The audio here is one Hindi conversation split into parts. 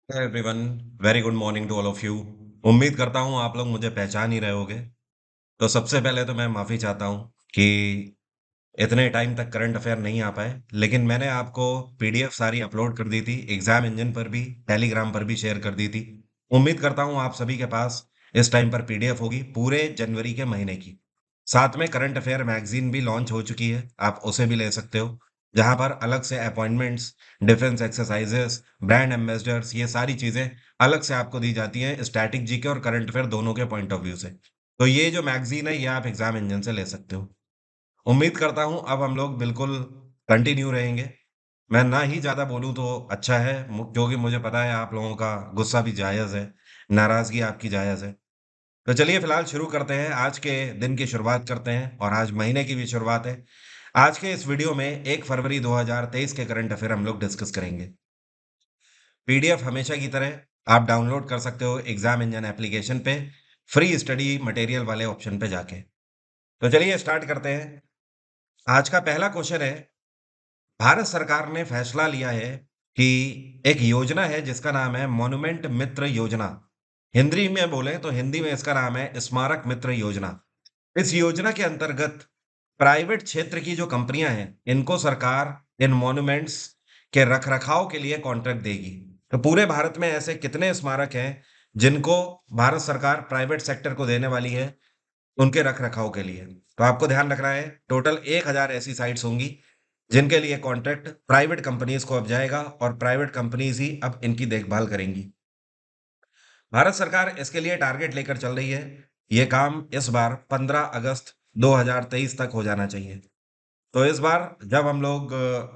Everyone, very good morning to all of you. उम्मीद करता हूँ आप लोग मुझे पहचान ही रहे होगे। तो सबसे पहले तो मैं माफ़ी चाहता हूँ कि इतने टाइम तक करंट अफेयर नहीं आ पाए, लेकिन मैंने आपको पीडीएफ सारी अपलोड कर दी थी, एग्जाम इंजन पर भी, टेलीग्राम पर भी शेयर कर दी थी। उम्मीद करता हूँ आप सभी के पास इस टाइम पर पीडीएफ होगी पूरे जनवरी के महीने की। साथ में करंट अफेयर मैगजीन भी लॉन्च हो चुकी है, आप उसे भी ले सकते हो, जहां पर अलग से appointments, defence exercises, brand ambassadors, ये सारी चीजें अलग से आपको दी जाती हैं, स्टैटिक जीके और करंट अफेयर दोनों के पॉइंट ऑफ व्यू से। तो ये जो मैगजीन है ये आप एग्जाम इंजन से ले सकते हो। उम्मीद करता हूँ अब हम लोग बिल्कुल कंटिन्यू रहेंगे। मैं ना ही ज़्यादा बोलूँ तो अच्छा है, क्योंकि मुझे पता है आप लोगों का गुस्सा भी जायज़ है, नाराज़गी आपकी जायज़ है। तो चलिए फिलहाल शुरू करते हैं, आज के दिन की शुरुआत करते हैं और आज महीने की भी शुरुआत है। आज के इस वीडियो में 1 फरवरी 2023 के करंट अफेयर हम लोग डिस्कस करेंगे। पीडीएफ हमेशा की तरह आप डाउनलोड कर सकते हो एग्जाम इंजन एप्लीकेशन पे, फ्री स्टडी मटेरियल वाले ऑप्शन पे जाके। तो चलिए स्टार्ट करते हैं। आज का पहला क्वेश्चन है, भारत सरकार ने फैसला लिया है कि एक योजना है जिसका नाम है मॉन्यूमेंट मित्र योजना। हिंदी में बोले तो हिंदी में इसका नाम है स्मारक मित्र योजना। इस योजना के अंतर्गत प्राइवेट क्षेत्र की जो कंपनियां हैं, इनको सरकार इन मॉन्यूमेंट्स के रखरखाव के लिए कॉन्ट्रैक्ट देगी। तो पूरे भारत में ऐसे कितने स्मारक हैं जिनको भारत सरकार प्राइवेट सेक्टर को देने वाली है उनके रख-रखाव के लिए? तो आपको ध्यान रखना है, टोटल 1000 ऐसी साइट्स होंगी, जिनके लिए कॉन्ट्रैक्ट प्राइवेट कंपनीज़ को अब जाएगा और प्राइवेट कंपनीज़ ही अब इनकी देखभाल करेंगी। भारत सरकार इसके लिए टारगेट लेकर चल रही है। ये काम इस बार 15 अगस्त 2023 तक हो जाना चाहिए। तो इस बार जब हम लोग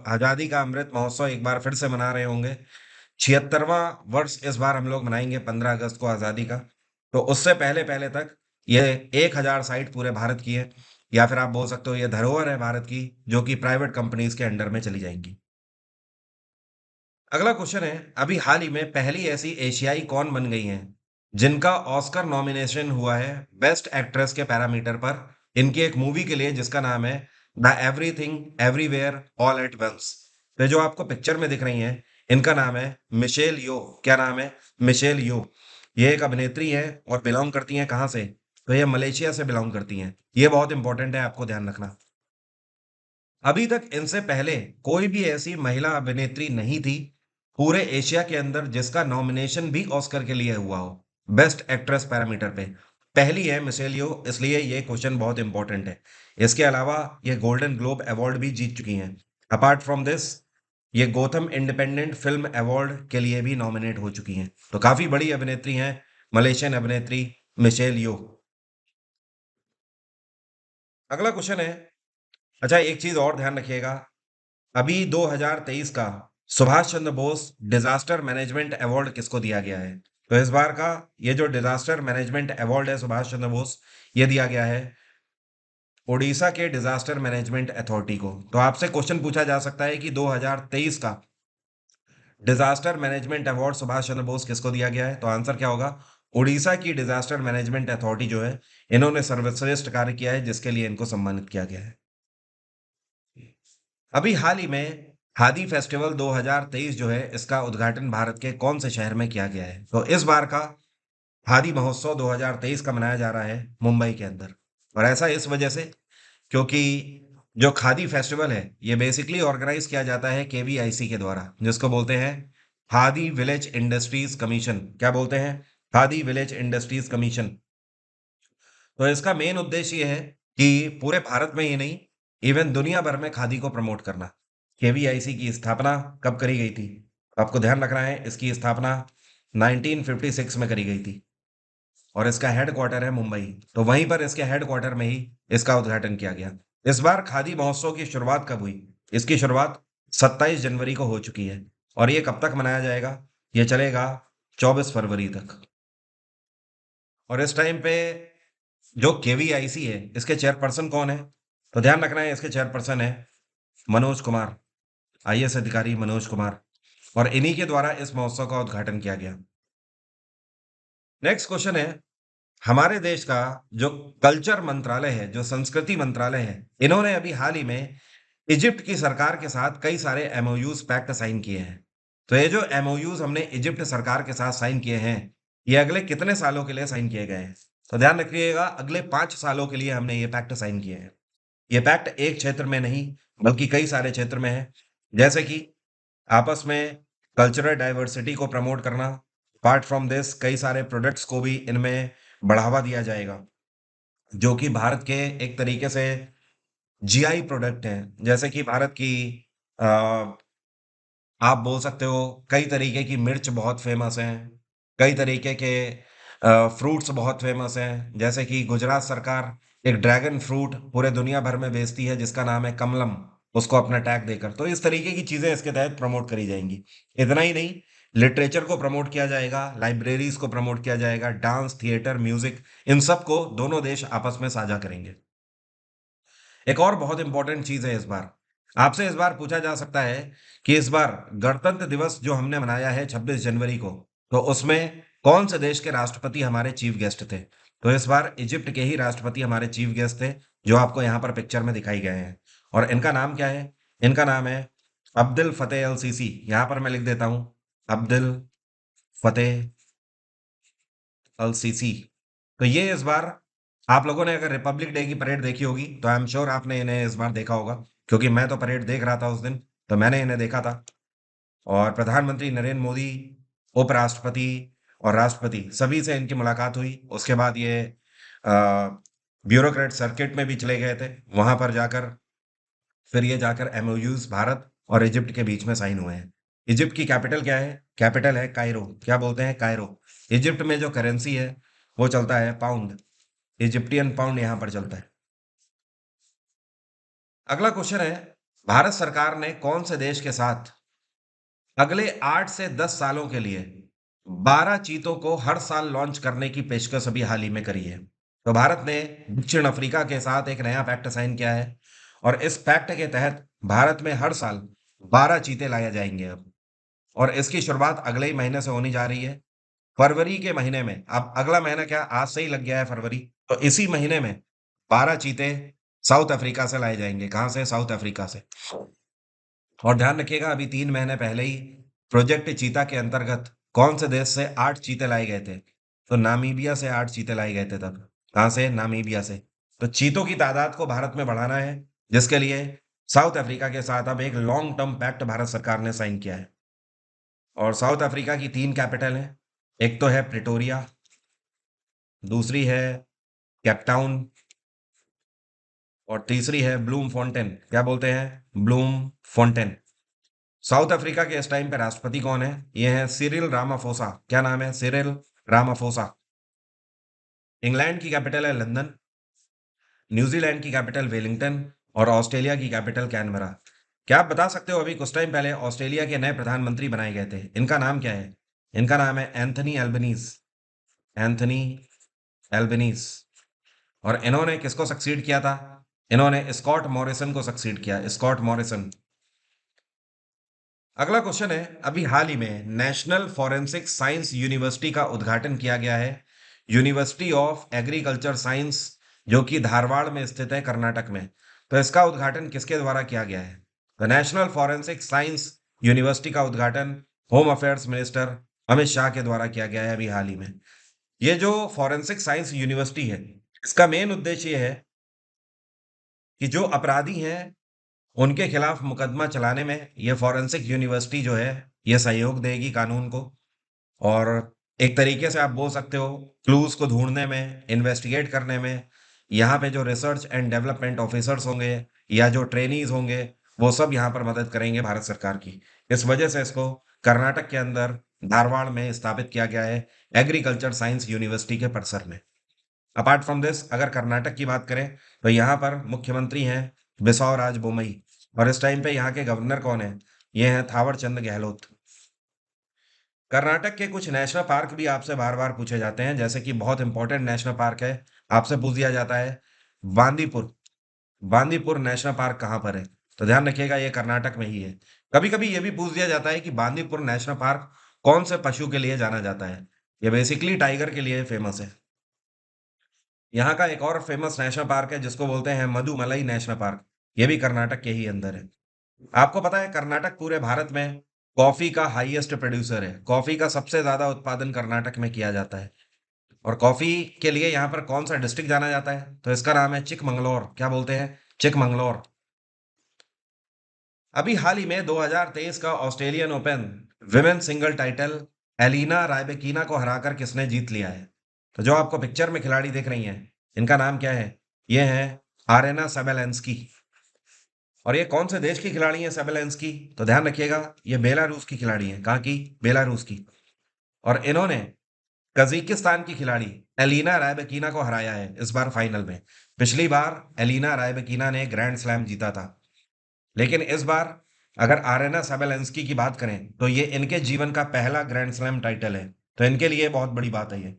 आज़ादी का अमृत महोत्सव एक बार फिर से मना रहे होंगे, 76वां वर्ष इस बार हम लोग मनाएँगे 15 अगस्त को आज़ादी का। तो उससे पहले-पहले तक ये 1000 साइट पूरे भारत की है, या फिर आप बोल सकते हो ये धरोहर है भारत की, जो कि प्राइवेट कंपनीज़ के अंडर में चली जाएँगी। अगला क्वेश्चन है, अभी हाल ही में पहली ऐसी एशियाई कौन बन गई हैं, जिनका ऑस्कर नॉमिनेशन हुआ है बेस्ट एक्ट्रेस के पैरामीटर पर, इनकी एक मूवी के लिए जिसका नाम है the everything everywhere all at once. तो जो आपको पिक्चर में दिख रही हैं, इनका नाम है मिशेल यो। क्या नाम है? मिशेल यो। ये एक अभिनेत्री है और बिलोंग करती हैं कहाँ से? तो ये मलेशिया से बिलोंग करती हैं। ये बहुत इंपॉर्टेंट है, आपको ध्यान रखना। अभी तक इनसे पहले कोई भी ऐसी महिला अभिनेत्री नहीं थी पूरे एशिया के अंदर जिसका नॉमिनेशन भी ऑस्कर के लिए हुआ हो, बेस्ट एक्ट्रेस पैरामीटर पे। पहली है मिशेल यो, इसलिए ये क्वेश्चन बहुत इंपॉर्टेंट है। इसके अलावा ये गोल्डन ग्लोब अवार्ड भी जीत चुकी हैं। अपार्ट फ्रॉम दिस, ये गोथम इंडिपेंडेंट फिल्म अवार्ड के लिए भी नॉमिनेट हो चुकी हैं। तो काफी बड़ी अभिनेत्री हैं, मलेशियन अभिनेत्री मिशेल यो। अगला क्वेश्चन है, अच्छा एक चीज और ध्यान रखिएगा, अभी 2023 का Subhash Chandra Bose disaster management award किसको दिया गया है? तो इस बार का ये जो डिजास्टर मैनेजमेंट अवार्ड है सुभाष चंद्र बोस, ये दिया गया है ओडिशा के डिजास्टर मैनेजमेंट अथॉरिटी को। तो आपसे क्वेश्चन पूछा जा सकता है कि 2023 का disaster management award Subhash Chandra Bose किसको दिया गया है? तो आंसर क्या होगा? उड़ीसा की डिजास्टर मैनेजमेंट अथॉरिटी जो है, इन्होंने सर्वश्रेष्ठ कार्य किया है जिसके लिए इनको सम्मानित किया गया है। अभी हाल ही में खादी फेस्टिवल 2023 जो है, इसका उद्घाटन भारत के कौन से शहर में किया गया है? तो इस बार का खादी महोत्सव 2023 का मनाया जा रहा है मुंबई के अंदर। और ऐसा इस वजह से क्योंकि जो खादी फेस्टिवल है ये बेसिकली ऑर्गेनाइज किया जाता है केवीआईसी के द्वारा, जिसको बोलते हैं खादी विलेज इंडस्ट्रीज कमीशन। क्या बोलते हैं? Khadi village industries commission. तो इसका मेन उद्देश्य ये है कि पूरे भारत में ही नहीं, इवन दुनिया भर में खादी को प्रमोट करना। केवीआईसी की स्थापना कब करी गई थी? आपको ध्यान रखना है, इसकी स्थापना 1956 में करी गई थी और इसका हेडक्वार्टर है मुंबई। तो वहीं पर इसके हेडक्वार्टर में ही इसका उद्घाटन किया गया। इस बार खादी महोत्सव की शुरुआत कब हुई? इसकी शुरुआत 27 जनवरी को हो चुकी है और ये कब तक मनाया जाएगा? ये चलेगा 24 फरवरी तक। और इस टाइम पे जो केवीआईसी है, इसके चेयरपर्सन कौन है? तो ध्यान रखना है, इसके चेयरपर्सन है मनोज कुमार, आईएएस अधिकारी मनोज कुमार। और इन्हीं के द्वारा इस महोत्सव का उद्घाटन किया गया। नेक्स्ट क्वेश्चन है, हमारे देश का जो कल्चर मंत्रालय है, जो संस्कृति मंत्रालय है, इन्होंने अभी हाल ही में इजिप्ट की सरकार के साथ कई सारे एमओयूज पैक्ट साइन किए हैं। तो ये जो एमओयूज़ हमने इजिप्ट सरकार के साथ साइन किए हैं, ये अगले कितने सालों के लिए साइन किए गए हैं? तो ध्यान रखिएगा अगले 5 सालों के लिए हमने ये पैक्ट साइन किए हैं। ये पैक्ट एक क्षेत्र में नहीं, बल्कि कई सारे क्षेत्र में है। जैसे कि आपस में कल्चरल डाइवर्सिटी को प्रमोट करना, अपार्ट फ्रॉम दिस कई सारे प्रोडक्ट्स को भी इनमें बढ़ावा दिया जाएगा, जो कि भारत के एक तरीके से जीआई प्रोडक्ट हैं। जैसे कि भारत की अ, आप बोल सकते हो कई तरीके की मिर्च बहुत फ़ेमस हैं, कई तरीके के फ्रूट्स बहुत फ़ेमस हैं, जैसे कि गुजरात सरकार एक ड्रैगन फ्रूट पूरे दुनिया भर में बेचती है जिसका नाम है कमलम, उसको अपना टैग देकर। तो इस तरीके की चीज़ें इसके तहत प्रमोट करी जाएँगी। इतना ही नहीं, लिटरेचर को प्रमोट किया जाएगा, लाइब्रेरीज़ को प्रमोट किया जाएगा, डांस, थिएटर, म्यूज़िक इन सब को दोनों देश आपस में साझा करेंगे। एक और बहुत इंपॉर्टेंट चीज़ है इस बार। आपसे इस बार पूछा जा सकता है कि इस बार गणतंत्र दिवस जो हमने मनाया है 26 जनवरी को, तो उसमें कौन से देश के राष्ट्रपति हमारे चीफ गेस्ट थे? तो इस बार इजिप्ट के ही राष्ट्रपति हमारे चीफ गेस्ट थे, जो आपको यहाँ पर पिक्चर में दिखाई गए हैं। और इनका नाम क्या है? इनका नाम है अब्देल फतेह अल सीसी। यहाँ पर मैं लिख देता हूँ, अब्देल फतेह अल सीसी। तो ये इस बार आप लोगों ने अगर रिपब्लिक डे की परेड देखी होगी, तो आई एम श्योर आपने इन्हें इस बार देखा होगा, क्योंकि मैं तो परेड देख रहा था उस दिन, तो मैंने इन्हें देखा था। और प्रधानमंत्री नरेंद्र मोदी, उपराष्ट्रपति और राष्ट्रपति सभी से इनकी मुलाकात हुई। उसके बाद ये अ, ब्यूरोक्रेट सर्किट में भी चले गए थे। वहाँ पर जाकर फिर ये जाकर एमओयूज़ भारत और इजिप्ट के बीच में साइन हुए हैं। इजिप्ट की कैपिटल क्या है? कैपिटल है कायरो। क्या बोलते हैं? कायरो। इजिप्ट में जो करेंसी है, वो चलता है पाउंड। इजिप्टियन पाउंड यहाँ पर चलता है। अगला क्वेश्चन है, भारत सरकार ने कौन से देश के साथ अगले 8 से 10 सालों के लिए 12 चीतों को हर साल लॉन्च करने की पेशकश अभी हाल ही में करी है? तो भारत ने दक्षिण अफ्रीका के साथ एक नया पैक्ट साइन किया है और इस पैक्ट के तहत भारत में हर साल 12 चीते लाए जाएंगे अब। और इसकी शुरुआत अगले ही महीने से होने जा रही है। फरवरी के महीने में, अब अगला महीना क्या आज से ही लग गया है फरवरी, तो इसी महीने में 12 चीते साउथ अफ्रीका से लाए जाएँगे। कहाँ से? साउथ अफ्रीका से। और ध्यान रखिएगा अभी 3 महीने पहले ही प्रोजेक्ट चीता के अंतर्गत कौन से देश से 8 चीते लाए गए थे? तो नामीबिया से 8 चीते लाए गए थे तब। कहाँ से? नामीबिया से। तो चीतों की तादाद को भारत में बढ़ाना है, जिसके लिए साउथ अफ्रीका के साथ अब एक लॉन्ग टर्म पैक्ट भारत सरकार ने साइन किया है। और साउथ अफ्रीका की 3 कैपिटल हैं। एक तो है प्रिटोरिया, दूसरी है केपटाउन और तीसरी है ब्लूमफ़ॉन्टेन। क्या बोलते हैं? ब्लूमफ़ॉन्टेन। साउथ अफ्रीका के इस टाइम पे राष्ट्रपति कौन है? ये है सिरिल रामाफोसा। क्या नाम है? Cyril Ramaphosa. इंग्लैंड की कैपिटल है लंदन, न्यूजीलैंड की कैपिटल वेलिंगटन और ऑस्ट्रेलिया की कैपिटल कैनबरा। क्या आप बता सकते हो अभी कुछ टाइम पहले ऑस्ट्रेलिया के नए प्रधानमंत्री बनाए गए थे? इनका नाम क्या है? इनका नाम है एंथनी एल्बनीज़। Anthony Albanese. और इन्होंने किसको सक्सीड किया था? इन्होंने स्कॉट मॉरिसन को सक्सीड किया, स्कॉट मॉरिसन। अगला क्वेश्चन है, अभी हाल ही में नेशनल फॉरेंसिक साइंस यूनिवर्सिटी का उद्घाटन किया गया है। यूनिवर्सिटी ऑफ एग्रीकल्चर साइंस, जो कि धारवाड़ में स्थित है कर्नाटक में। तो इसका उद्घाटन किसके द्वारा किया गया है? The national forensic science university का उद्घाटन home affairs minister Amit Shah के द्वारा किया गया है अभी हाल ही में। ये जो फॉरेंसिक साइंस यूनिवर्सिटी है, इसका मेन उद्देश्य ये है कि जो अपराधी हैं उनके खिलाफ मुकदमा चलाने में ये फॉरेंसिक यूनिवर्सिटी जो है, ये सहयोग देगी कानून को। और एक तरीके से आप बोल सकते हो क्लूज़ को ढूँढने में, इन्वेस्टिगेट करने में, यहाँ पे जो रिसर्च एंड डेवलपमेंट ऑफिसर्स होंगे या जो ट्रेनीज़ होंगे, वो सब यहाँ पर मदद करेंगे भारत सरकार की। इस वजह से इसको कर्नाटक के अंदर धारवाड़ में स्थापित किया गया है, एग्रीकल्चर साइंस यूनिवर्सिटी के परिसर में। अपार्ट फ्रॉम दिस अगर कर्नाटक की बात करें, तो यहाँ पर मुख्यमंत्री हैं बिसावराज बोमई और इस टाइम पे यहाँ के गवर्नर कौन है? ये हैं थावर चंद गहलोत। कर्नाटक के कुछ नेशनल पार्क भी आपसे बार-बार पूछे जाते हैं, जैसे कि बहुत इंपॉर्टेंट नेशनल पार्क है, आपसे पूछ दिया जाता है बांदीपुर। बांदीपुर नेशनल पार्क कहाँ पर है? तो ध्यान रखिएगा ये कर्नाटक में ही है। कभी-कभी ये भी पूछ दिया जाता है कि बांदीपुर नेशनल पार्क कौन से पशु के लिए जाना जाता है? ये बेसिकली टाइगर के लिए फेमस है। यहाँ का एक और फेमस नेशनल पार्क है जिसको बोलते हैं मधुमलाई नेशनल पार्क। ये भी कर्नाटक के ही अंदर है। आपको पता है कर्नाटक पूरे भारत में कॉफी का हाईएस्ट प्रोड्यूसर है। कॉफी का सबसे ज्यादा उत्पादन कर्नाटक में किया जाता है। और कॉफी के लिए यहाँ पर कौन सा डिस्ट्रिक्ट जाना जाता है? तो इसका नाम है चिकमंगलौर। क्या बोलते हैं? चिकमंगलौर। अभी हाल ही में 2023 का Australian Open women single title Elena Rybakina को हराकर किसने जीत लिया है? तो जो आपको पिक्चर में खिलाड़ी दिख रही हैं, इनका नाम क्या है? ये है आरेना सेबेलेंस्की। और ये कौन से देश की खिलाड़ी है सेबेलेंस्की? तो ध्यान रखिएगा, ये बेलारूस की खिलाड़ी है। कहाँ की? बेलारूस की। और इन्होंने कजाकिस्तान की खिलाड़ी एलिना रायबेकिना को हराया है इस बार फाइनल में। पिछली बार एलिना रायबेकिना ने ग्रैंड स्लैम जीता था, लेकिन इस बार अगर आरेना साबेलेंस्की की बात करें तो ये इनके जीवन का पहला ग्रैंड स्लैम टाइटल है। तो इनके लिए बहुत बड़ी बात है ये।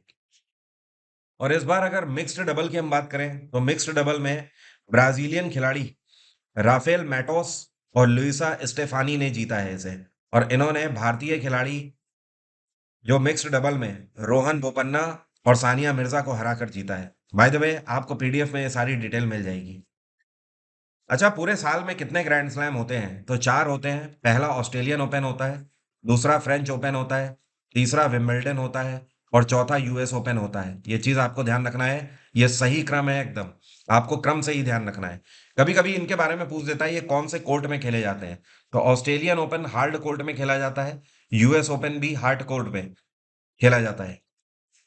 और इस बार अगर मिक्स्ड डबल की हम बात करें तो मिक्स्ड डबल में ब्राजीलियन खिलाड़ी राफेल मैटोस और लुइसा स्टेफानी ने जीता है इसे। और इन्होंने भारतीय खिलाड़ी जो मिक्स्ड डबल में रोहन बोपन्ना और सानिया मिर्जा को हराकर जीता है। बाय द वे, आपको पीडीएफ में ये सारी डिटेल मिल जाएगी। अच्छा, पूरे साल में कितने ग्रैंड स्लैम होते हैं? तो 4 होते हैं। पहला ऑस्ट्रेलियन ओपन होता है, दूसरा फ्रेंच ओपन होता है, तीसरा विंबलडन होता है और चौथा यूएस ओपन होता है। ये चीज़ आपको ध्यान रखना है, ये सही क्रम है एकदम। आपको क्रम से ही ध्यान रखना है। कभी-कभी इनके बारे में पूछ देता है ये कौन से कोर्ट में खेले जाते हैं? तो ऑस्ट्रेलियन ओपन हार्ड कोर्ट में खेला जाता है, यूएस ओपन भी हार्ड कोर्ट में खेला जाता है।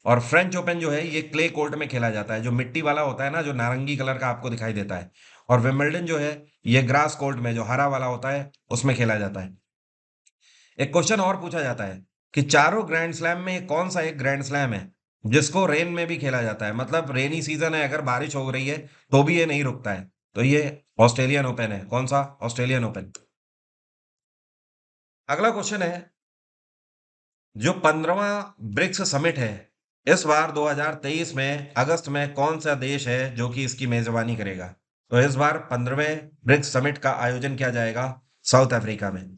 और फ्रेंच ओपन जो है ये क्ले कोर्ट में खेला जाता है, जो मिट्टी वाला होता है ना, जो नारंगी कलर का आपको दिखाई देता है। और विंबलडन जो है ये ग्रास कोर्ट में जो हरा वाला होता है उसमें खेला जाता है। एक क्वेश्चन और पूछा जाता है कि चारों ग्रैंड स्लैम में ये कौन सा एक ग्रैंड स्लैम है जिसको रेन में भी खेला जाता है? मतलब रेनी सीजन है, अगर बारिश हो रही है तो भी ये नहीं रुकता है। तो ये ऑस्ट्रेलियन ओपन है। कौन सा? Australian open. अगला क्वेश्चन है, जो 15वां ब्रिक्स समिट है इस बार 2023 में अगस्त में कौन सा देश है जो कि इसकी मेजबानी करेगा? तो इस बार 15वें ब्रिक्स समिट का आयोजन किया जाएगा साउथ अफ्रीका में।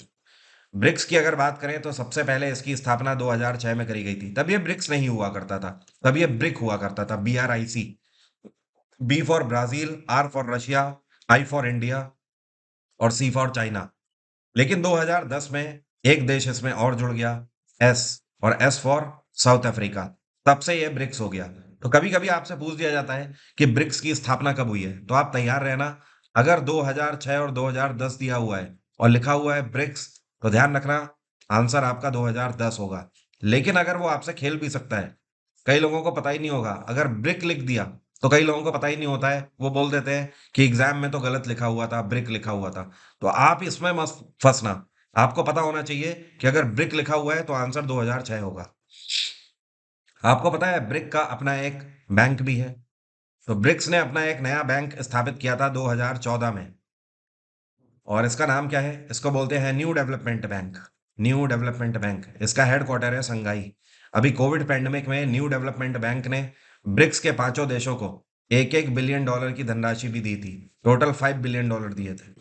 ब्रिक्स की अगर बात करें तो सबसे पहले इसकी स्थापना 2006 में करी गई थी। तब ये ब्रिक्स नहीं हुआ करता था, तब ये ब्रिक हुआ करता था, BRIC। B for Brazil, R for Russia, I for India और सी फॉर चाइना। लेकिन 2010 में एक देश इसमें और जुड़ गया, एस। और एस फॉर साउथ अफ्रीका। तब से ये ब्रिक्स हो गया। तो कभी कभी आपसे पूछ दिया जाता है कि ब्रिक्स की स्थापना कब हुई है, तो आप तैयार रहना। अगर 2006 और 2010 दिया हुआ है और लिखा हुआ है ब्रिक्स, तो ध्यान रखना आंसर आपका 2010 होगा। लेकिन अगर वो आपसे खेल भी सकता है, कई लोगों को पता ही नहीं होगा। अगर ब्रिक लिख दिया तो कई लोगों को पता ही नहीं होता है, वो बोल देते हैं कि एग्जाम में तो गलत लिखा हुआ था, ब्रिक लिखा हुआ था। तो आप इसमें मत फंसना। आपको पता होना चाहिए कि अगर ब्रिक लिखा हुआ है तो आंसर 2006 होगा। आपको पता है ब्रिक का अपना एक बैंक भी है। तो ब्रिक्स ने अपना एक नया बैंक स्थापित किया था 2014 में। और इसका नाम क्या है? इसको बोलते हैं new development bank. New development bank, इसका हेडक्वार्टर है संगाई। अभी कोविड पैंडेमिक में न्यू डेवलपमेंट बैंक ने ब्रिक्स के पांचों देशों को एक एक बिलियन डॉलर की धनराशि भी दी थी। टोटल 5 बिलियन डॉलर दिए थे।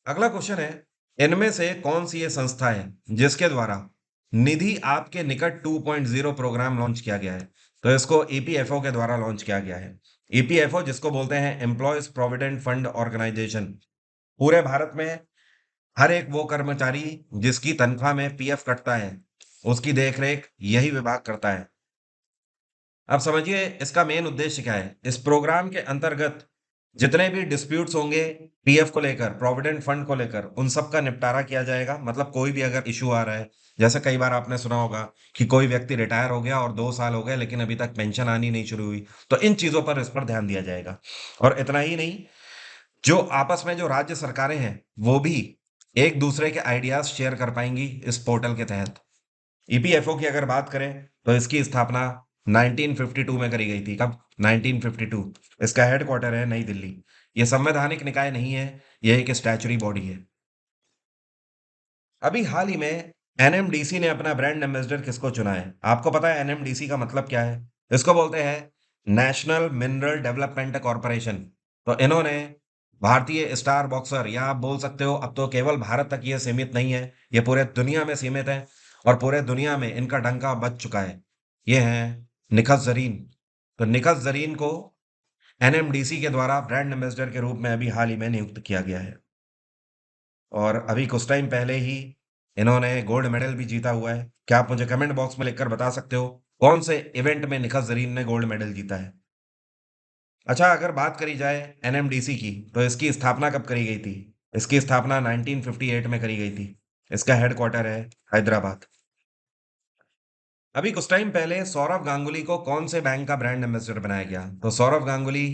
अगला क्वेश्चन है, इनमें से कौन सी ये संस्था है जिसके द्वारा निधि आपके निकट 2.0 प्रोग्राम लॉन्च किया गया है? तो इसको ईपीएफओ के द्वारा लॉन्च किया गया है। ईपीएफओ जिसको बोलते हैं एम्प्लॉयज प्रोविडेंट फंड ऑर्गेनाइजेशन। पूरे भारत में हर एक वो कर्मचारी जिसकी तनख्वाह में पीएफ कटता है, उसकी देखरेख यही विभाग करता है। अब समझिए इसका मेन उद्देश्य क्या है। इस प्रोग्राम के अंतर्गत जितने भी डिस्प्यूट्स होंगे पीएफ को लेकर, प्रोविडेंट फंड को लेकर, उन सब का निपटारा किया जाएगा। मतलब कोई भी अगर इशू आ रहा है, जैसे कई बार आपने सुना होगा कि कोई व्यक्ति रिटायर हो गया और 2 साल हो गए लेकिन अभी तक पेंशन आनी नहीं शुरू हुई, तो इन चीजों पर इस पर ध्यान दिया जाएगा। और इतना ही नहीं, जो आपस में जो राज्य सरकारें हैं वो भी एक दूसरे के आइडियाज शेयर कर पाएंगी इस पोर्टल के तहत। ईपीएफओ की अगर बात करें तो इसकी स्थापना 1952 में करी गई थी। कब? 1952। इसका हेडक्वार्टर है नई दिल्ली। ये संवैधानिक निकाय नहीं है, यह एक स्टैचुरी बॉडी है। अभी हाल ही में एनएमडीसी ने अपना ब्रांड एम्बेसडर किसको चुना है? आपको पता है एनएमडीसी का मतलब क्या है? इसको बोलते हैं नेशनल मिनरल डेवलपमेंट कॉरपोरेशन। तो इन्होंने भारतीय स्टार बॉक्सर, या आप बोल सकते हो अब तो केवल भारत तक ये सीमित नहीं है, ये पूरे दुनिया में सीमित है और पूरे दुनिया में इनका डंका बज चुका है। ये हैं निखत जरीन। तो निखत जरीन को एनएमडीसी के द्वारा ब्रांड एम्बेसडर के रूप में अभी हाल ही में नियुक्त किया गया है। और अभी कुछ टाइम पहले ही इन्होंने गोल्ड मेडल भी जीता हुआ है। क्या आप मुझे कमेंट बॉक्स में लिखकर बता सकते हो कौन से इवेंट में निखत जरीन ने गोल्ड मेडल जीता है? अच्छा, अगर बात करी जाए एनएमडीसी की, तो इसकी स्थापना कब करी गई थी? इसकी स्थापना 1958 में करी गई थी। इसका हेडक्वार्टर है हैदराबाद। अभी कुछ टाइम पहले सौरव गांगुली को कौन से बैंक का ब्रांड एम्बेसडर बनाया गया? तो सौरव गांगुली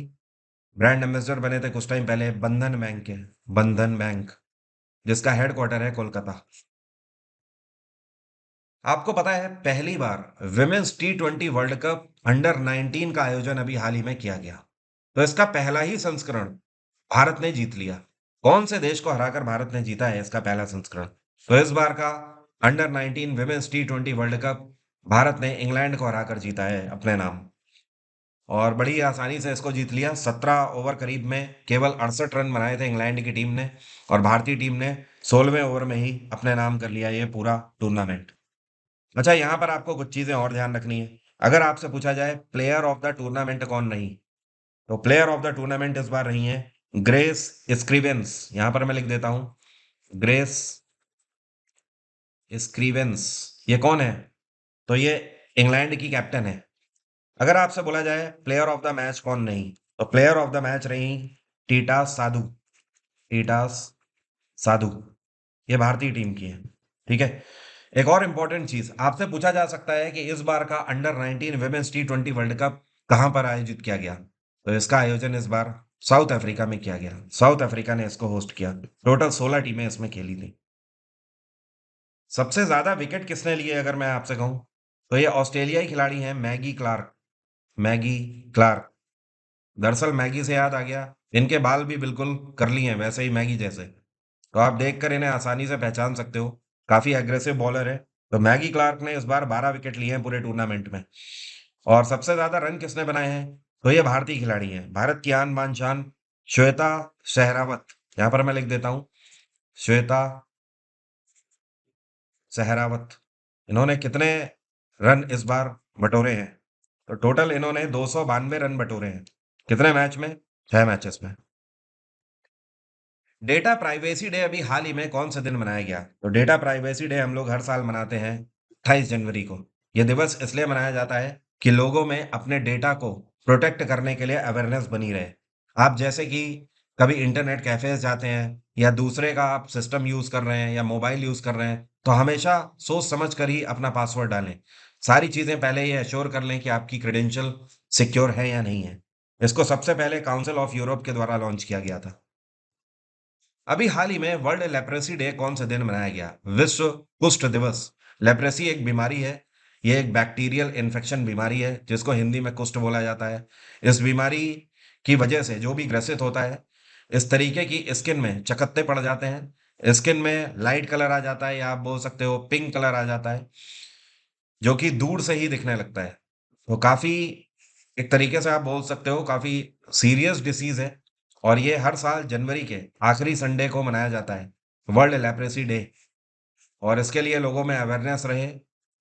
ब्रांड एम्बेसडर बने थे कुछ टाइम पहले बंधन बैंक के। बंधन बैंक, जिसका हेडक्वार्टर है कोलकाता। आपको पता है पहली बार women's T20 world cup under 19 का आयोजन अभी हाल ही में किया गया। तो इसका पहला ही संस्करण भारत ने जीत लिया। कौन से देश को हराकर भारत ने जीता है इसका पहला संस्करण? तो इस बार का under 19 women's T20 world cup Bharat ने इंग्लैंड को हराकर जीता है अपने नाम। और बड़ी आसानी से इसको जीत लिया। 17 ओवर करीब में केवल 68 रन बनाए थे इंग्लैंड की टीम ने, और भारतीय टीम ने 16वें ओवर में ही अपने नाम कर लिया ये पूरा टूर्नामेंट। अच्छा, यहाँ पर आपको कुछ चीजें और ध्यान रखनी है। अगर आपसे पूछा जाए प्लेयर ऑफ द टूर्नामेंट कौन रही, तो प्लेयर ऑफ द टूर्नामेंट इस बार रही है ग्रेस स्क्रीवेंस। यहाँ पर मैं लिख देता हूं ग्रेस स्क्रीवेंस। ये कौन है? तो ये इंग्लैंड की कैप्टन है। अगर आपसे बोला जाए प्लेयर ऑफ द मैच कौन नहीं, तो प्लेयर ऑफ द मैच रही टीटास साधु। टीटास साधु, ये भारतीय टीम की है। ठीक है। एक और इंपॉर्टेंट चीज आपसे पूछा जा सकता है कि इस बार का under 19 women's T20 world cup कहां पर आयोजित किया गया? तो इसका आयोजन इस बार साउथ अफ्रीका में किया गया। साउथ अफ्रीका ने इसको होस्ट किया। टोटल 16 टीमें इसमें खेली थी। सबसे ज्यादा विकेट किसने लिए अगर मैं आपसे कहूं, तो ये ऑस्ट्रेलियाई खिलाड़ी हैं मैगी क्लार्क। Maggie Clarke. दरअसल मैगी से याद आ गया, इनके बाल भी बिल्कुल करली हैं, वैसे ही मैगी जैसे। तो आप देखकर इन्हें आसानी से पहचान सकते हो। काफी एग्रेसिव बॉलर है। तो मैगी क्लार्क ने इस बार 12 विकेट लिए हैं पूरे टूर्नामेंट में। और सबसे ज्यादा रन किसने बनाए हैं, तो ये भारतीय खिलाड़ी हैं, भारत की आन बान शान श्वेता सहरावत। यहां पर मैं लिख देता हूं श्वेता सहरावत। इन्होंने कितने रन इस बार बटोरे हैं? तो टोटल इन्होंने 292 रन बटोरे हैं। कितने मैच में? 6 मैचेस में। डेटा प्राइवेसी डे अभी हाल ही में कौन से दिन मनाया गया? तो डेटा प्राइवेसी डे हम लोग हर साल मनाते हैं 28 जनवरी को। यह दिवस इसलिए मनाया जाता है कि लोगों में अपने डेटा को प्रोटेक्ट करने के लिए अवेयरनेस बनी रहे। आप जैसे कि कभी इंटरनेट कैफेज जाते हैं या दूसरे का आप सिस्टम यूज कर रहे हैं या मोबाइल यूज कर रहे हैं, तो हमेशा सोच समझ कर ही अपना पासवर्ड डालें। सारी चीजें पहले ये एश्योर कर लें कि आपकी क्रेडेंशियल सिक्योर है या नहीं है। इसको सबसे पहले काउंसिल ऑफ यूरोप के द्वारा लॉन्च किया गया था। अभी हाल ही में वर्ल्ड लेप्रेसी डे कौन से दिन मनाया गया? विश्व कुष्ठ दिवस। लेप्रेसी एक बीमारी है। ये एक बैक्टीरियल इन्फेक्शन बीमारी है जिसको हिंदी में कुष्ठ बोला जाता है। इस बीमारी की वजह से जो भी ग्रसित होता है, इस तरीके की स्किन में चकत्ते पड़ जाते हैं, स्किन में लाइट कलर आ जाता है, या आप बोल सकते हो पिंक कलर आ जाता है, जो कि दूर से ही दिखने लगता है। तो काफी, एक तरीके से आप बोल सकते हो काफी सीरियस डिसीज है। और ये हर साल जनवरी के आखिरी संडे को मनाया जाता है, वर्ल्ड लेप्रेसी डे। और इसके लिए लोगों में अवेयरनेस रहे।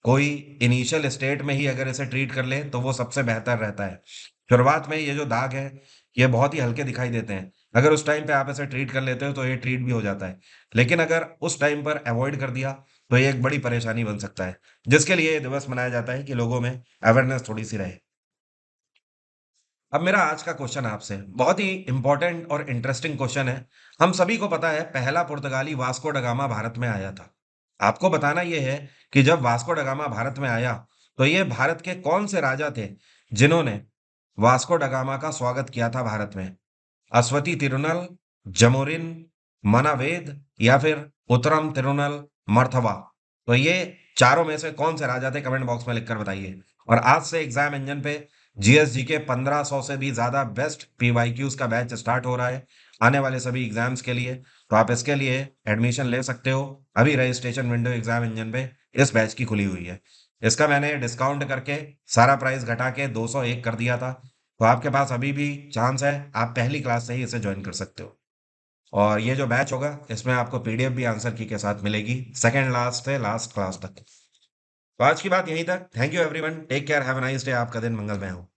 कोई इनिशियल स्टेट में ही अगर इसे ट्रीट कर ले तो वो सबसे बेहतर रहता है। शुरुआत में ये जो दाग है, ये बहुत ही हल्के दिखाई देते हैं। अगर उस टाइम पे आप इसे ट्रीट कर लेते हो तो ये ट्रीट भी हो जाता है। लेकिन अगर उस टाइम पर अवॉइड कर दिया तो ये एक बड़ी परेशानी बन सकता है, जिसके लिए ये दिवस मनाया जाता है कि लोगों में अवेयरनेस थोड़ी सी रहे। अब मेरा आज का क्वेश्चन आपसे बहुत ही इंपॉर्टेंट और इंटरेस्टिंग क्वेश्चन है। हम सभी को पता है पहला पुर्तगाली वास्को ड गामा भारत में आया था। आपको बताना यह है कि जब वास्को ड गामा भारत में आया, तो ये भारत के कौन से राजा थे जिन्होंने वास्को ड गामा का स्वागत किया था भारत में? अश्वती तिरुनल, जमोरिन, मनावेद, या फिर उत्तरम तिरुनल मर्थवा। तो ये चारों में से कौन से राजा थे? कमेंट बॉक्स में लिखकर बताइए। और आज से एग्जाम इंजन पे जीएसजी के 1500 से भी ज्यादा बेस्ट पीवाईक्यूज का बैच स्टार्ट हो रहा है आने वाले सभी एग्जाम्स के लिए। तो आप इसके लिए एडमिशन ले सकते हो। अभी रजिस्ट्रेशन विंडो एग्जाम इंजन पे इस बैच की खुली हुई है। इसका मैंने डिस्काउंट करके सारा प्राइस घटा के 201 कर दिया था। तो आपके पास अभी भी चांस है, आप पहली क्लास से ही इसे ज्वाइन कर सकते हो। और ये जो बैच होगा इसमें आपको पीडीएफ भी आंसर की के साथ मिलेगी, सेकंड लास्ट से लास्ट क्लास तक। तो आज की बात यहीं तक। Thank you everyone, take care, have a nice day, आपका दिन मंगलमय हो।